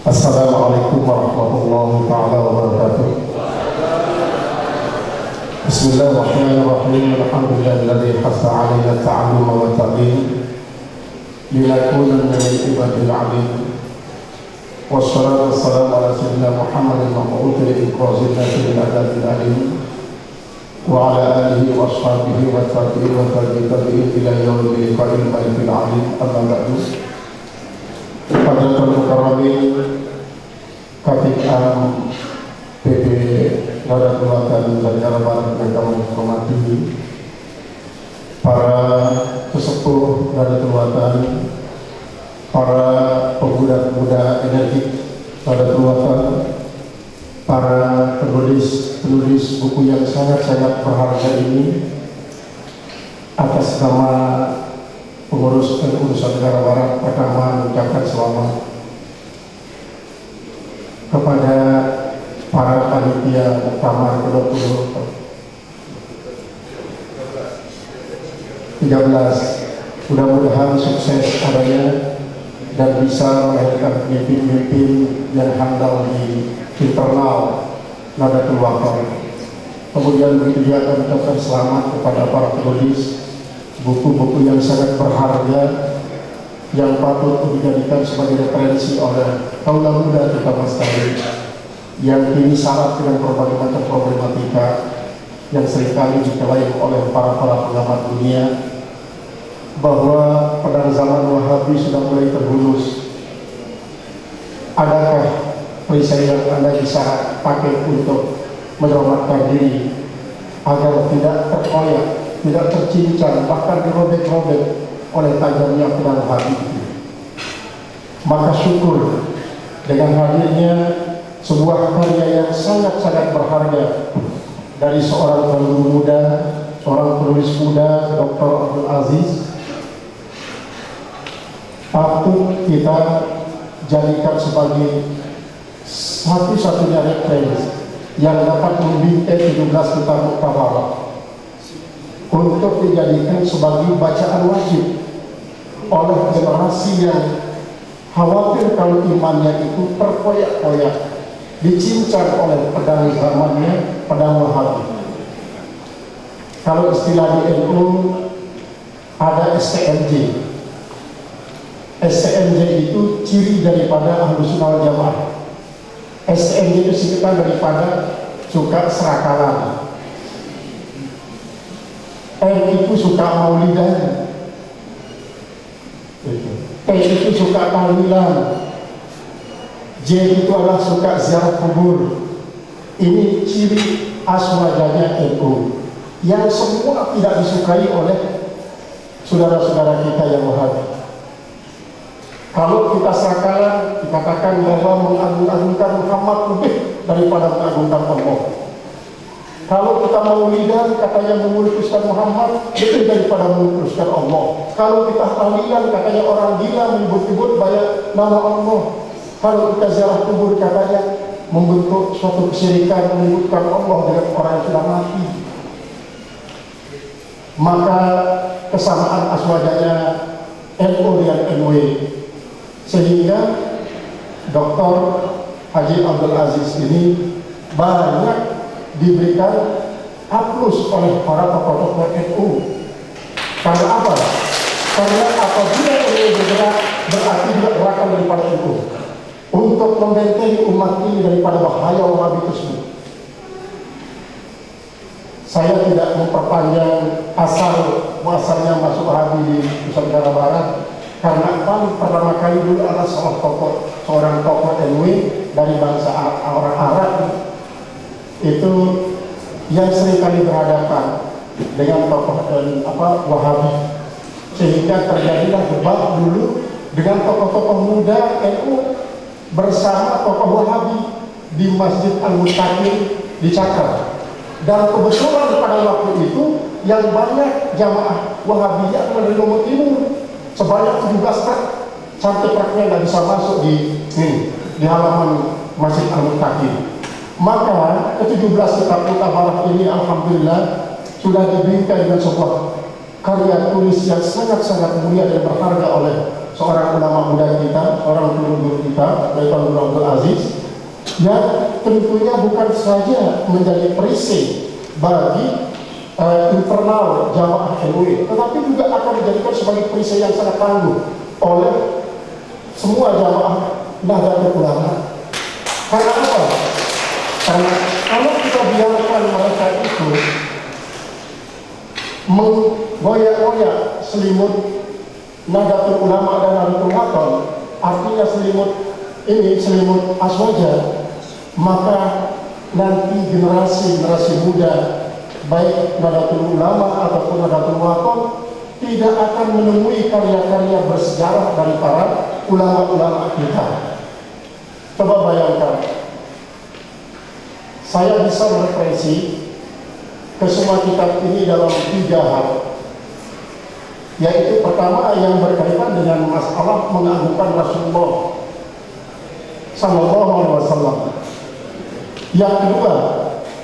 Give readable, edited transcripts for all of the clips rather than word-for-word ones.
Assalamualaikum warahmatullahi taala wabarakatuh. Bismillahirrahmanirrahim. Alhamdulillahilladzi hassa 'alaina at-ta'allum wa at-ta'lim linakuna minal ibadil 'alim. Wassalatu wassalamu ala sayyidina Muhammadin mab'uts li'iqrazil nasi bil adadil alim wa ala alihi wa ashabihi wa tabi'in wa tabi'in ila yaumil liqa'il malikil 'alim. Amma ba'du. Hadratul Mukarramin Katib Am PB Nadatul Watan Jawa Barat yang kami hormati, para pesepuh Nadatul Watan, para pemuda-pemuda energik Nadatul Watan, para penulis buku yang sangat-sangat berharga ini, atas nama pengurus Nusa Tenggara Barat pertama mengucapkan selamat kepada para panitia muktamar ke-13. Mudah-mudahan sukses adanya dan bisa melahirkan pemimpin-pemimpin yang handal di internal Nadatul Watan. Kemudian begitu juga kami ucapkan selamat kepada para penulis buku-buku yang sangat berharga yang patut dijadikan sebagai referensi oleh kaum muda terutama sekali yang kini syarat dengan berbagai macam problematika yang seringkali dikelaim oleh para pengamat dunia, bahwa pada zaman Wahabi sudah mulai terhunus. Adakah perisai yang Anda bisa pakai untuk menyelamatkan diri agar tidak terkoyak, tidak tercincang, bahkan dirobek-robek oleh tajamnya pedang hati itu? Maka syukur dengan hadirnya sebuah karya yang sangat-sangat berharga dari seorang guru muda, seorang penulis muda, Dr. Abdul Aziz, patut kita jadikan sebagai satu-satunya referensi yang dapat membingkai 17 kitab muktabar untuk dijadikan sebagai bacaan wajib oleh generasi yang khawatir kalau imannya itu terkoyak-koyak, dicincang oleh pedang zamannya, pedang Wahabi. Kalau istilah di NU ada STMJ. STMJ itu ciri daripada Ahlus Sunnah wal Jamaah. STMJ itu singkatan daripada suka serakalan. M itu suka maulidan, T itu suka tahlilan, J itu adalah suka ziarah kubur. Ini ciri aswajanya NU yang semua tidak disukai oleh saudara-saudara kita yang Wahabi. Kalau kita serakalan, dikatakan bahwa mengagung-agungkan Muhammad lebih daripada mengagungkan Allah. Kalau kita maulidan, katanya memuluskan Muhammad lebih daripada memuluskan Allah. Kalau kita tahlilan, katanya orang gila menyebut-nyebut banyak nama Allah. Kalau kita ziarah kubur, katanya membentuk suatu kesyirikan, menyebutkan Allah dengan orang yang sudah mati. Maka kesamaan aswajanya NU dengan NW, sehingga Dr. Haji Abdul Aziz ini banyak diberikan aplaus oleh para tokoh-tokoh NU. Karena apa? Karena apabila NU bergerak, berarti gerakan daripada NU untuk membentengi umat ini daripada bahaya Wahabi tersebut. Saya tidak memperpanjang muasalnya masuk Wahabi di Nusa Tenggara Barat, karena paling pertama kali dulu adalah seorang tokoh NU dari bangsa orang Arab itu yang seringkali berhadapan dengan tokoh Wahabi, sehingga terjadilah debat dulu dengan tokoh-tokoh muda NU bersama tokoh Wahabi di Masjid Al-Mustaqim di Cakar. Dan kebetulan pada waktu itu yang banyak jamaah Wahabiyah dari Lombok Timur sebanyak 17 truk, sampai truknya nggak bisa masuk di halaman Masjid Al-Mustaqim. Maka ke-17 kitab muktabar ini alhamdulillah sudah dibingkai dengan sebuah karya tulis yang sangat-sangat mulia dan berharga oleh seorang ulama muda kita, seorang guru kita dari Tuan Guru Abdul Aziz, yang tentunya bukan saja menjadi perisai bagi internal jamaah NU, tetapi juga akan dijadikan sebagai perisai yang sangat tangguh oleh semua jamaah Nahdlatul Ulama. Karena apa? Karena kalau kita biarkan mereka itu menggoyak-goyak selimut Nahdlatul Ulama dan Nahdlatul Wathon, artinya selimut aswaja, maka nanti generasi muda baik Nahdlatul Ulama ataupun Nahdlatul Wathon tidak akan menemui karya-karya bersejarah dari para ulama-ulama kita. Coba bayangkan, saya bisa mereferensi ke semua kitab ini dalam 3 hal, yaitu pertama yang berkaitan dengan masalah mengagungkan Rasulullah Sallallahu Alaihi Wasallam. Yang kedua,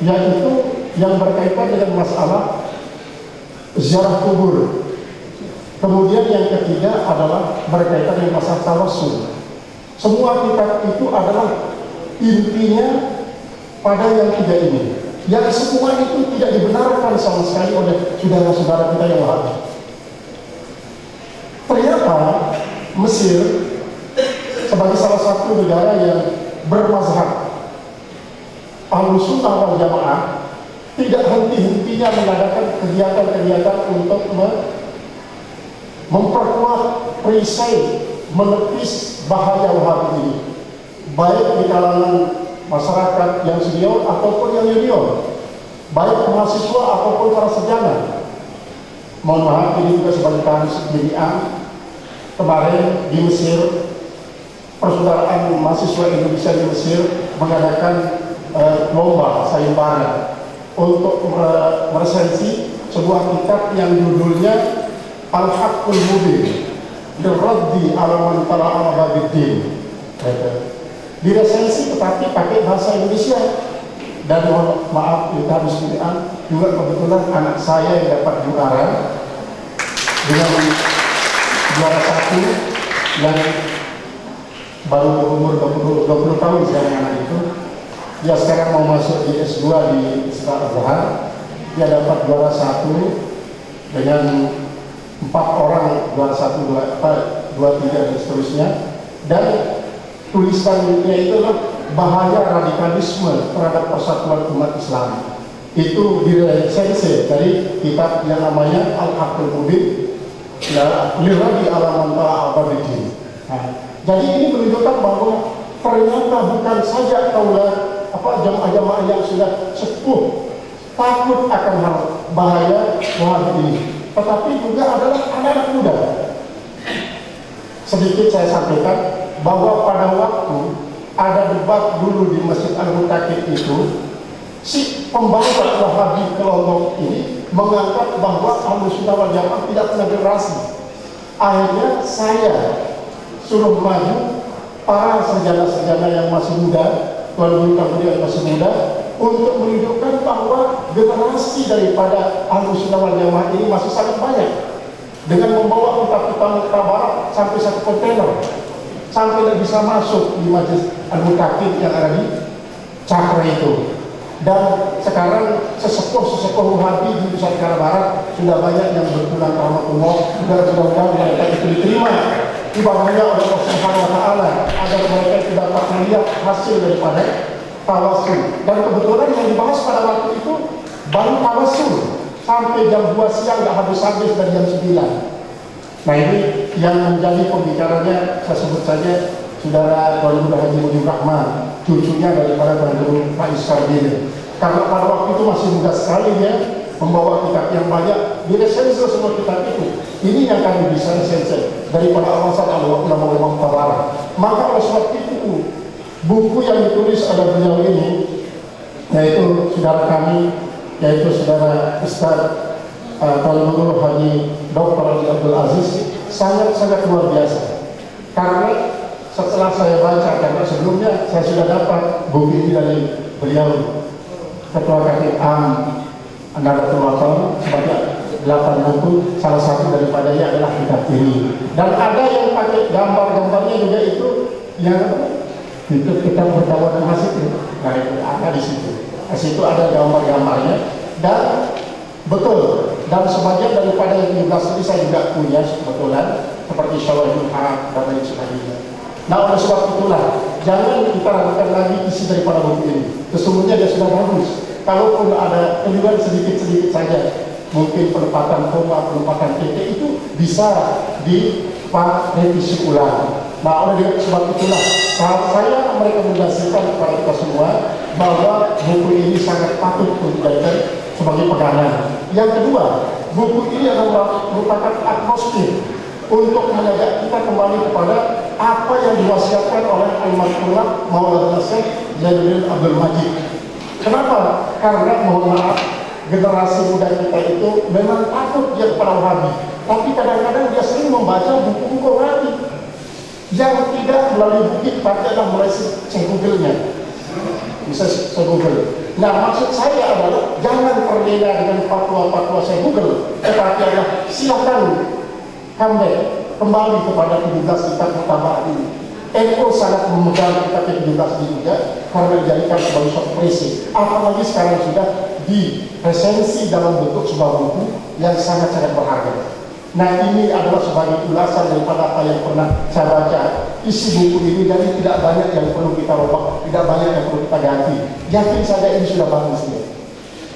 yaitu yang berkaitan dengan masalah ziarah kubur. Kemudian yang ketiga adalah berkaitan dengan masalah tawassul. Semua kitab itu adalah intinya pada yang 3 ini. Yang semua itu tidak dibenarkan sama sekali oleh saudara-saudara kita yang Wahabi. Ternyata Mesir sebagai salah satu negara yang bermazhab Ahlus Sunnah wal Jamaah tidak henti-hentinya mengadakan kegiatan-kegiatan untuk memperkuat perisai menepis bahaya Wahabi ini, baik di kalangan masyarakat yang senior ataupun yang junior, baik mahasiswa ataupun para sarjana. Mohon maaf, ini juga sebagai kasus pilihan. Kemarin di Mesir, Persaudaraan Mahasiswa Indonesia di Mesir mengadakan lomba sayembara untuk meresensi sebuah kitab yang judulnya Al-Haqqul Mubin Dirraddi ala man tala'a babiddin. Diresensi tetapi pakai bahasa Indonesia. Dan mohon maaf, kita harus pilihan juga kebetulan anak saya yang dapat juara dengan juara 1 yang baru berumur 20 tahun sekarang anak itu. Dia sekarang mau masuk di S2 di Sekolah Azhar. Dia dapat juara 1 dengan 4 orang, juara 1, 2, 3 dan seterusnya. Dan tulisannya itu adalah bahaya radikalisme terhadap persatuan umat Islam. Itu diresensi dari kitab yang namanya Al-Haqqul Mubin Dirraddi ala man tala'a babiddin. Jadi ini menunjukkan bahwa ternyata bukan saja jamaah-jamaah yang sudah sepuh takut akan hal bahaya Wahabi ini, tetapi juga adalah anak-anak muda. Sedikit saya sampaikan bahwa pada waktu ada debat dulu di Masjid Al-Mutakid itu, si pembawa Wahabi ke Lombok ini mengangkat bahwa Ahlus Sunnah wal Jamaah tidak pernah generasi. Akhirnya saya suruh maju para sarjana-sarjana yang masih muda, Tuan Guru yang masih muda, untuk menunjukkan bahwa generasi daripada Ahlus Sunnah wal Jamaah ini masih sangat banyak, dengan membawa kitab-kitab Barat sampai 1 kontainer, sampai tidak bisa masuk di Masjid Al-Mutakid yang ada di Cakra itu. Dan sekarang sesepuh Wahabi di Nusantara Barat sudah banyak yang berpulang ke rahmatullah, dan mudah-mudahan mereka itu diterima ibadahnya oleh Allah Subhanahu wa Ta'ala, agar mereka tidak dapat melihat hasil daripada tawassul. Dan kebetulan yang dibahas pada waktu itu baru tawassul sampai jam 2 siang, nggak habis-habis dari jam 9. Nah, ini yang menjadi pembicaranya, saya sebut saja Saudara Tuan Guru Haji Mujib Rahman, cucunya daripada Tuan Guru Faiz Sardin. Karena pada waktu itu masih muda sekali dia, membawa kitab yang banyak, diresensi semua kitab itu. Ini yang kami bisa resensi daripada alasan ulama-ulama Tabarah. Maka oleh sebab itu, buku yang ditulis oleh beliau ini, yaitu saudara kami, yaitu saudara Ustaz Tuan Guru Haji Dr. Abdul Aziz, sangat-sangat luar biasa. Karena setelah saya baca, karena sebelumnya saya sudah dapat buku ini dari beliau, Ketua Khatib Am Nahdlatul Wathon, sebanyak 8 buku, salah satu daripadanya adalah kitab ini. Dan ada yang pakai gambar-gambarnya juga itu yang itu kita berdakwah di masjid itu. Nah itu ada di situ. Di situ ada gambar-gambarnya dan betul. Dan sebagian daripada yang 17 ini saya juga punya kebetulan seperti Syawahul Haq dan lain sebagainya. Nah oleh sebab itulah jangan kita ragukan lagi isi daripada buku ini. Sesungguhnya dia sudah bagus. Kalaupun ada keliruan sedikit-sedikit saja, mungkin penempatan koma, penempatan titik itu bisa direvisi ulang. Nah oleh sebab itulah saya merekomendasikan kepada kita semua bahwa buku ini sangat patut untuk dijadikan sebagai pegangan. Yang kedua, buku ini adalah merupakan atmosfer untuk mengajak kita kembali kepada apa yang diwasiatkan oleh Almarhum Maulana Syekh Zainuddin Abdul Majid. Kenapa? Karena mohon maaf, generasi muda kita itu memang takut dia kepada Wahabi, tapi kadang-kadang dia sering membaca buku-buku Wahabi yang tidak melalui bukit, tapi adalah melalui Google-nya. Bisa saya Google. Nah maksud saya adalah jangan terlena dengan fatwa-fatwa saya Google, tetapi adalah silakan comeback kembali kepada 17 kitab mutabaat ini. NU sangat memegang kitab 17 ini juga karena dijadikan sebagai suatu prinsip. Apalagi sekarang sudah diresensi dalam bentuk sebuah buku yang sangat-sangat berharga. Nah ini adalah sebagai ulasan daripada apa yang pernah saya baca. Isi buku ini jadi tidak banyak yang perlu kita robah, tidak banyak yang perlu kita ganti. Yakin saja ini sudah bagus ya.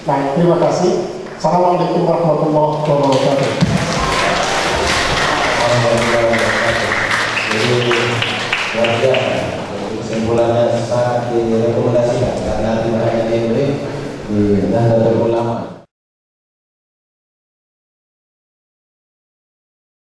Nah terima kasih. Assalamualaikum warahmatullahi wabarakatuh. Jadi warga kesimpulannya sangat direkomendasikan karena tidak hanya di Nahdlatul Ulama.